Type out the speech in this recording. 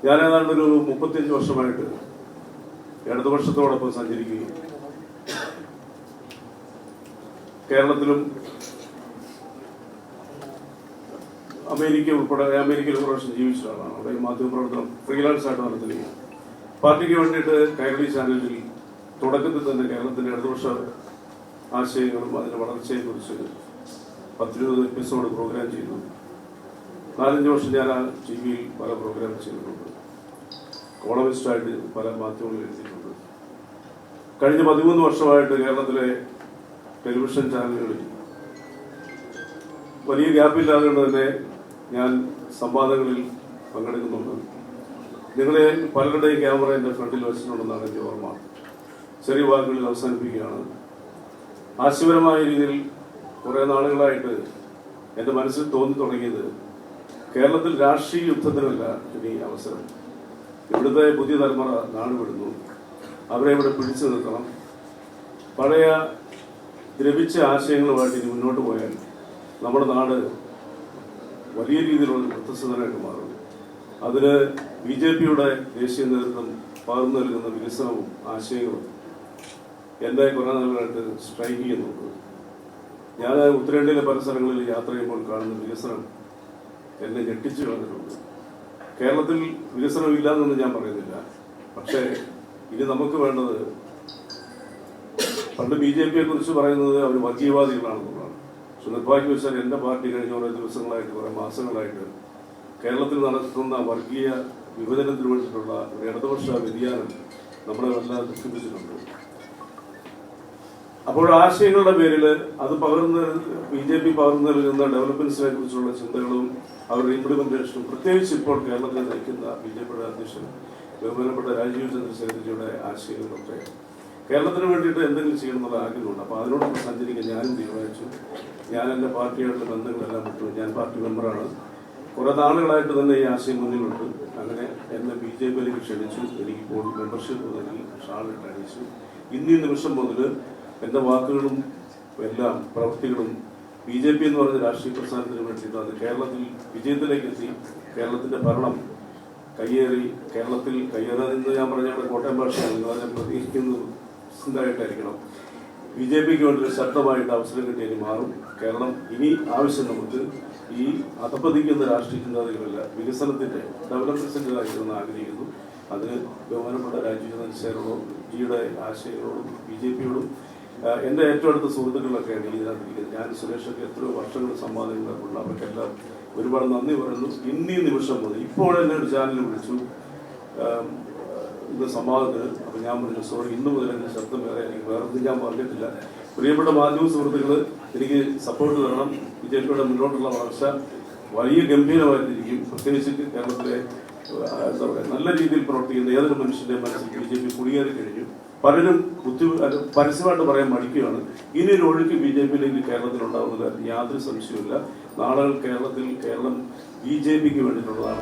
ഞാൻ ഏതാണ്ടൊരു 35 വർഷമായിട്ട് ഇടതുപക്ഷത്തോടൊപ്പം സഞ്ചരിക്കുകയും കേരളത്തിലും അമേരിക്കയിൽ ഒരു പ്രാവശ്യം ജീവിച്ച ആളാണ്. അവിടെ മാധ്യമപ്രവർത്തനം ഫ്രീലാൻസ് ആയിട്ട് നടത്തുകയും പാർട്ടിക്ക് വേണ്ടിയിട്ട് കൈരളി ചാനലിൽ തുടക്കത്തിൽ തന്നെ കേരളത്തിന്റെ ഇടതുപക്ഷ ആശയങ്ങളും അതിന്റെ വളർച്ചയെക്കുറിച്ച് 10-20 എപ്പിസോഡ് പ്രോഗ്രാം ചെയ്തു. 4-5 വർഷം ഞാൻ ആ ടി വിയിൽ പല പ്രോഗ്രാം ചെയ്തിട്ടുണ്ട്. കോളമിസ്റ്റായിട്ട് പല മാധ്യമങ്ങളിൽ എഴുതിയിട്ടുണ്ട്. കഴിഞ്ഞ 13 വർഷമായിട്ട് കേരളത്തിലെ ടെലിവിഷൻ ചാനലുകളിൽ വലിയ ഗ്യാപ്പില്ലാതെ തന്നെ ഞാൻ സംവാദങ്ങളിൽ പങ്കെടുക്കുന്നുണ്ട്. നിങ്ങളെ പലരുടെയും ക്യാമറ എന്റെ ഫ്രണ്ടിൽ വെച്ചിട്ടുണ്ടെന്നാണ് എന്റെ ഓർമ്മ. ചെറിയ വാക്കുകളിൽ അവസാനിപ്പിക്കുകയാണ്. ആശയപരമായ രീതിയിൽ കുറെ നാളുകളായിട്ട് എന്റെ മനസ്സിൽ തോന്നി തുടങ്ങിയത് കേരളത്തിൽ രാഷ്ട്രീയ യുദ്ധത്തിനല്ല ഇനി അവസരം. ഇവിടുത്തെ പുതിയ തലമുറ നാട് വിടുന്നു. അവരെ ഇവിടെ പിടിച്ചു നിർത്തണം. പഴയ ദ്രവിച്ച ആശയങ്ങളുമായിട്ട് ഇനി മുന്നോട്ട് പോയാൽ നമ്മുടെ നാട് വലിയ രീതിയിലുള്ള വ്യത്യസ്തനായിട്ട് മാറും. അതിന് BJPയുടെ ദേശീയ നേതൃത്വം പകർന്നു നൽകുന്ന വികസനവും ആശയങ്ങളും എന്നെ കുറെ നാളുകളായിട്ട് സ്ട്രൈക്ക് ചെയ്യുന്നുണ്ട്. ഞാൻ ഉത്തരേന്ത്യയിലെ പല സ്ഥലങ്ങളിൽ യാത്ര ചെയ്യുമ്പോൾ കാണുന്ന വികസനം എന്നെ ഞെട്ടിച്ചു കളഞ്ഞിട്ടുണ്ട്. കേരളത്തിൽ വികസനം ഇല്ലാന്നൊന്നും ഞാൻ പറയുന്നില്ല. പക്ഷേ ഇനി നമുക്ക് വേണ്ടത്, പണ്ട് BJPയെ കുറിച്ച് പറയുന്നത് അവർ വർഗീയവാദികളാണെന്നുള്ളതാണ്. പക്ഷെ നിർഭാഗ്യവശാൽ എന്റെ പാർട്ടി കഴിഞ്ഞ കുറെ ദിവസങ്ങളായിട്ട്, കുറെ മാസങ്ങളായിട്ട് കേരളത്തിൽ നടക്കുന്ന വർഗീയ വിഭജനത്തിന് വേണ്ടിയിട്ടുള്ള ഒരു ഇടതുപക്ഷ വ്യതിയാനം നമ്മളെ വല്ലാതെ ദുഃഖിപ്പിച്ചിട്ടുണ്ട്. അപ്പോൾ ആശയങ്ങളുടെ പേരിൽ അത് BJP പകർന്നു നൽകുന്ന ഡെവലപ്മെന്റ്സിനെ കുറിച്ചുള്ള ചിന്തകളും അവരുടെ ഇംപ്ലിമെന്റേഷനും, പ്രത്യേകിച്ച് ഇപ്പോൾ കേരളത്തിൽ നയിക്കുന്ന BJPയുടെ അധ്യക്ഷൻ ബഹുമാനപ്പെട്ട രാജീവ് ചന്ദ്രശേഖരജിയുടെ ആശയങ്ങളൊക്കെ കേരളത്തിന് വേണ്ടിയിട്ട് എന്തെങ്കിലും ചെയ്യണമെന്നുള്ള ആഗ്രഹമുണ്ട്. അപ്പോൾ അതിനോടൊപ്പം സഞ്ചരിക്കാൻ ഞാനും തീരുമാനിച്ചു. ഞാൻ എന്റെ പാർട്ടിയായിട്ടുള്ള ബന്ധങ്ങളെല്ലാം വിട്ടു. ഞാൻ പാർട്ടി മെമ്പറാണ്. കുറെ നാളുകളായിട്ട് തന്നെ ഈ ആശയം മുന്നിലുണ്ട്. അങ്ങനെ എന്നെ BJPയിലേക്ക് ക്ഷണിച്ചു. എനിക്കിപ്പോൾ മെമ്പർഷിപ്പ് നൽകി ഷാളിട്ട് അണിയിച്ചു. ഇന്നീ നിമിഷം മുതൽ എന്റെ വാക്കുകളും എല്ലാം പ്രവൃത്തികളും BJP എന്ന് പറഞ്ഞ രാഷ്ട്രീയ പ്രസ്ഥാനത്തിന് വേണ്ടിയിട്ട് അത് കേരളത്തിൽ വിജയത്തിലേക്ക് എത്തി. കേരളത്തിന്റെ ഭരണം കയ്യേറി, കേരളത്തിൽ കയ്യേറാതെന്ന് ഞാൻ പറഞ്ഞ കോട്ടയം ഭാഷയാണ്, അതിനെ പ്രതികരിക്കുന്നതായിട്ടായിരിക്കണം. BJPക്ക് വേണ്ടി ഒരു ശക്തമായിട്ട് അവസരം കിട്ടിയതിന് മാറും കേരളം. ഇനി ആവശ്യം നമുക്ക് ഈ അധപ്പതിക്കുന്ന രാഷ്ട്രീയ ചിന്താഗതികളല്ല, വികസനത്തിന്റെ ഡെവലപ്മെന്റ്സിന്റെ കാര്യമെന്ന് ആഗ്രഹിക്കുന്നു. അതിന് ബഹുമാനപ്പെട്ട രാജീവ് ചന്ദ്രശേഖരനോടും ജിയുടെ ആശയങ്ങളോടും BJPയോടും എന്റെ ഏറ്റവും അടുത്ത സുഹൃത്തുക്കളൊക്കെയാണ് ഇതിനകത്തിരിക്കുന്നത്. ഞാൻ സുരേഷൊക്കെ എത്രയോ വർഷങ്ങൾ സംവാദങ്ങളൊക്കെ അവർക്കെല്ലാം ഒരുപാട് നന്ദി പറയുന്നു. ഇന്നീ നിമിഷം മുതൽ ഇപ്പോൾ എന്നെ ഒരു ചാനൽ വിളിച്ചു ഇന്ന് സംവാദത്തിന്. അപ്പൊ ഞാൻ പറഞ്ഞു സോറി, ഇന്ന് മുതൽ എന്റെ ശബ്ദം വേറെ ഒന്നും ഞാൻ പറഞ്ഞിട്ടില്ല. പ്രിയപ്പെട്ട മാധ്യമ സുഹൃത്തുക്കള്, എനിക്ക് സപ്പോർട്ട് തരണം. BJPയുടെ മുന്നോട്ടുള്ള വളർച്ച വലിയ ഗംഭീരമായിട്ടിരിക്കും. പ്രത്യേകിച്ച് കേരളത്തിലെ എന്താ പറയുക, നല്ല രീതിയിൽ പ്രവർത്തിക്കുന്ന ഏതൊരു മനുഷ്യന്റെ മനസ്സിൽ BJP കുടിയേറി കഴിഞ്ഞു. പലരും പരസ്യമായിട്ട് പറയാൻ മടിക്കുകയാണ്. ഇനി ഒരു ഒഴുക്ക് BJPയിലേക്ക് കേരളത്തിൽ ഉണ്ടാവുന്നത് യാതൊരു സംശയവുമില്ല. നാളെ കേരളം BJPക്ക് വേണ്ടിയിട്ടുള്ളതാണ്.